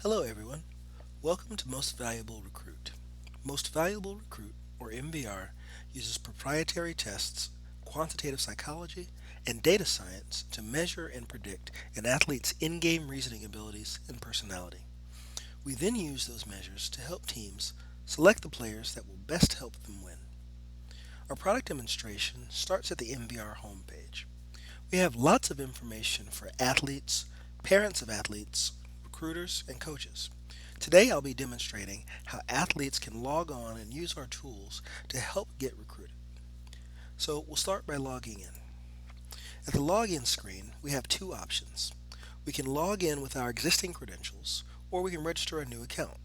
Hello, everyone. Welcome to Most Valuable Recruit. Most Valuable Recruit, or MVR, uses proprietary tests, quantitative psychology, and data science to measure and predict an athlete's in game reasoning abilities and personality. We then use those measures to help teams select the players that will best help them win. Our product demonstration starts at the MVR homepage. We have lots of information for athletes, parents of athletes, recruiters, and coaches. Today I'll be demonstrating how athletes can log on and use our tools to help get recruited. So we'll start by logging in. At the login screen, we have two options. We can log in with our existing credentials, or we can register a new account.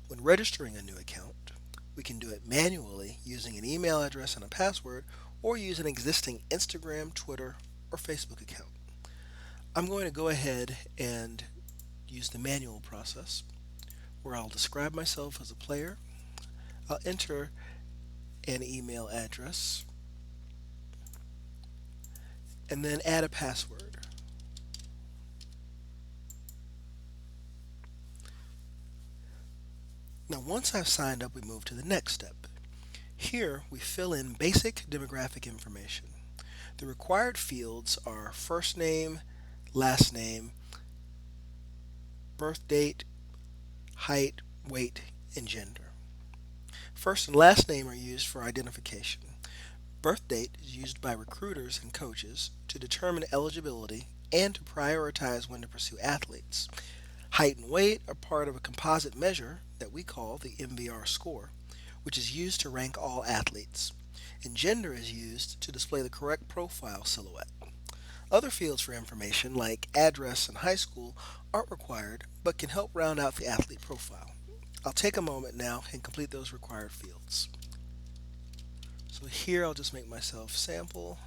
When registering a new account, we can do it manually using an email address and a password, or use an existing Instagram, Twitter, or Facebook account. I'm going to go ahead and use the manual process where I'll describe myself as a player. I'll enter an email address and then add a password. Now, once I've signed up, we move to the next step. Here, we fill in basic demographic information. The required fields are first name, last name, birth date, height, weight, and gender. First and last name are used for identification. Birth date is used by recruiters and coaches to determine eligibility and to prioritize when to pursue athletes. Height and weight are part of a composite measure that we call the MVR score, which is used to rank all athletes. And gender is used to display the correct profile silhouette. Other fields for information, like address and high school, aren't required but can help round out the athlete profile. I'll take a moment now and complete those required fields. So here I'll just make myself sample.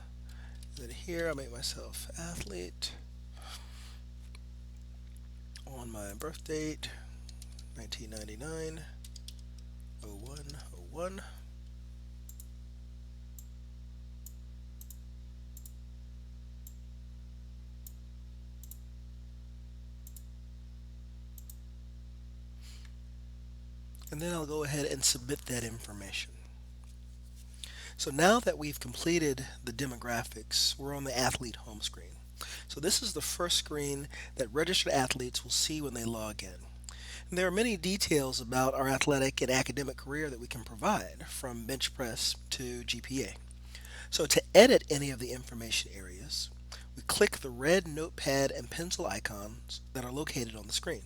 Then here I'll make myself athlete on my birth date, 1999, 01, 01. And then I'll go ahead and submit that information. So now that we've completed the demographics, we're on the athlete home screen. So this is the first screen that registered athletes will see when they log in. And there are many details about our athletic and academic career that we can provide, from bench press to GPA. So to edit any of the information areas, we click the red notepad and pencil icons that are located on the screen.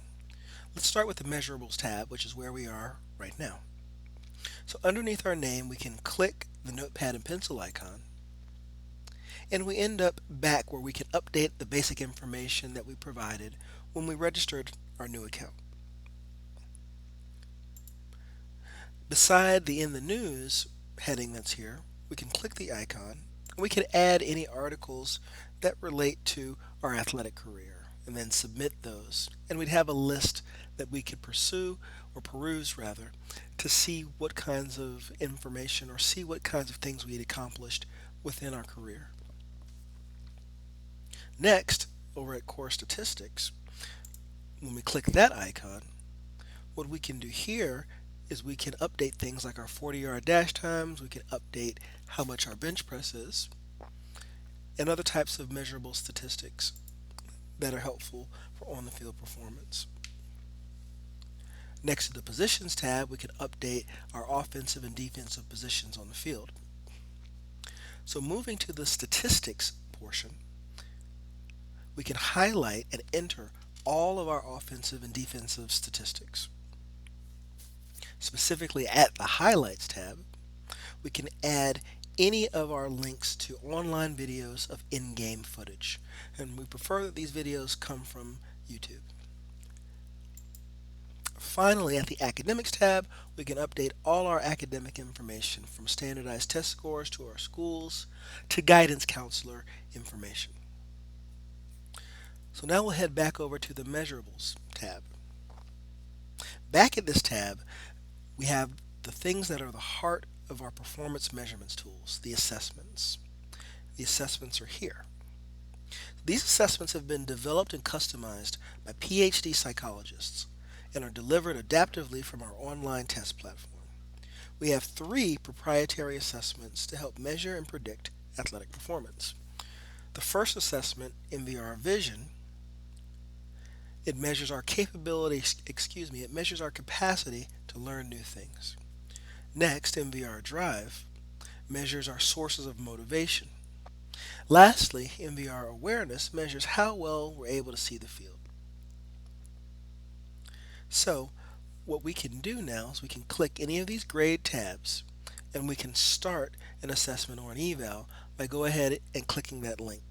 Let's start with the measurables tab, which is where we are right now. So underneath our name, we can click the notepad and pencil icon, and we end up back where we can update the basic information that we provided when we registered our new account. Beside the In the News heading that's here, we can click the icon, and we can add any articles that relate to our athletic career and then submit those. And we'd have a list that we could pursue, or peruse rather, to see what kinds of information or see what kinds of things we had accomplished within our career. Next, over at Core Statistics, when we click that icon, what we can do here is we can update things like our 40-yard dash times, we can update how much our bench press is, and other types of measurable statistics that are helpful for on the field performance. Next to the Positions tab, we can update our offensive and defensive positions on the field. So moving to the Statistics portion, we can highlight and enter all of our offensive and defensive statistics. Specifically at the Highlights tab, we can add any of our links to online videos of in-game footage, and we prefer that these videos come from YouTube. Finally, at the Academics tab, we can update all our academic information, from standardized test scores to our schools to guidance counselor information. So now we'll head back over to the Measurables tab. Back at this tab, we have the things that are the heart of our performance measurements tools, the assessments. The assessments are here. These assessments have been developed and customized by PhD psychologists, and are delivered adaptively from our online test platform. We have three proprietary assessments to help measure and predict athletic performance. The first assessment, MVR Vision, it measures our it measures our capacity to learn new things. Next, MVR Drive measures our sources of motivation. Lastly, MVR Awareness measures how well we're able to see the field. So, what we can do now is we can click any of these grade tabs and we can start an assessment or an eval by go ahead and clicking that link.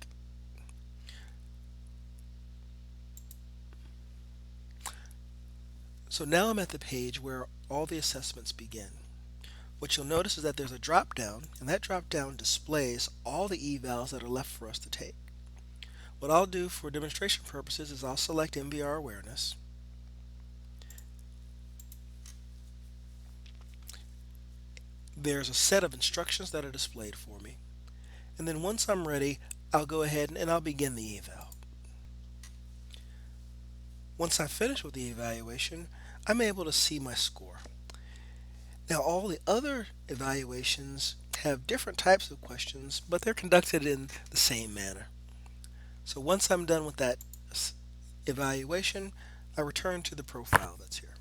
So now I'm at the page where all the assessments begin. What you'll notice is that there's a drop down, and that drop down displays all the evals that are left for us to take. What I'll do for demonstration purposes is I'll select MVR Awareness. There's a set of instructions that are displayed for me. And then once I'm ready, I'll go ahead and I'll begin the eval. Once I'm finished with the evaluation, I'm able to see my score. Now, all the other evaluations have different types of questions, but they're conducted in the same manner. So once I'm done with that evaluation, I return to the profile that's here.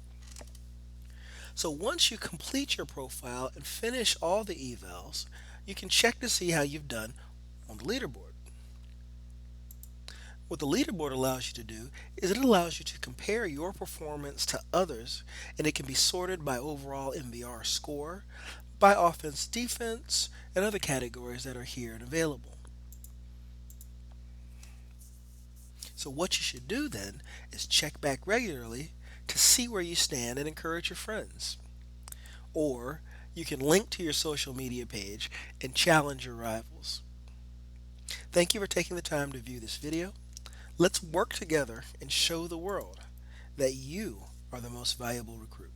So once you complete your profile and finish all the evals, you can check to see how you've done on the leaderboard. What the leaderboard allows you to do is it allows you to compare your performance to others, and it can be sorted by overall MVR score, by offense, defense, and other categories that are here and available. So what you should do then is check back regularly to see where you stand and encourage your friends. Or you can link to your social media page and challenge your rivals. Thank you for taking the time to view this video. Let's work together and show the world that you are the most valuable recruit.